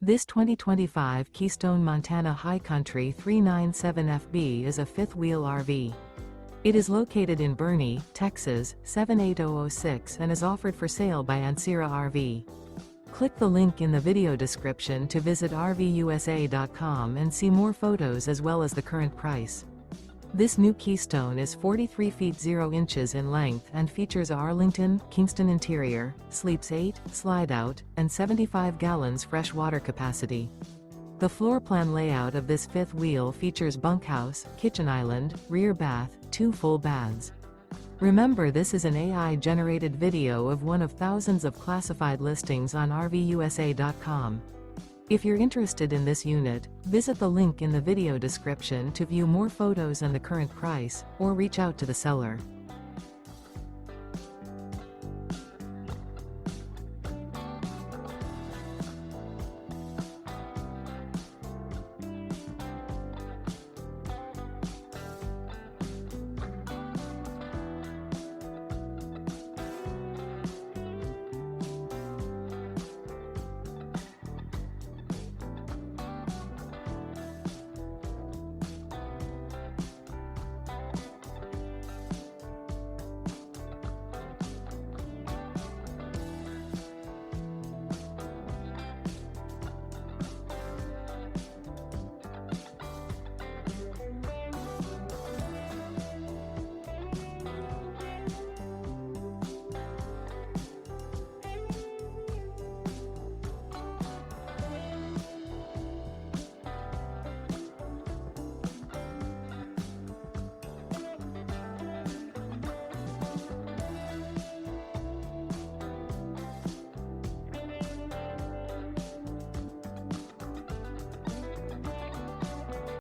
This 2025 Keystone Montana High Country 397FB is a fifth-wheel RV. It is located in Boerne, Texas, 78006 and is offered for sale by Ancira RV. Click the link in the video description to visit RVUSA.com and see more photos as well as the current price. This new Keystone is 43 feet 0 inches in length and features a Arlington, Kingston interior, sleeps 8, slide-out, and 75 gallons fresh water capacity. The floor plan layout of this fifth wheel features bunkhouse, kitchen island, rear bath, 2 full baths. Remember, this is an AI-generated video of one of thousands of classified listings on RVUSA.com. If you're interested in this unit, visit the link in the video description to view more photos and the current price, or reach out to the seller.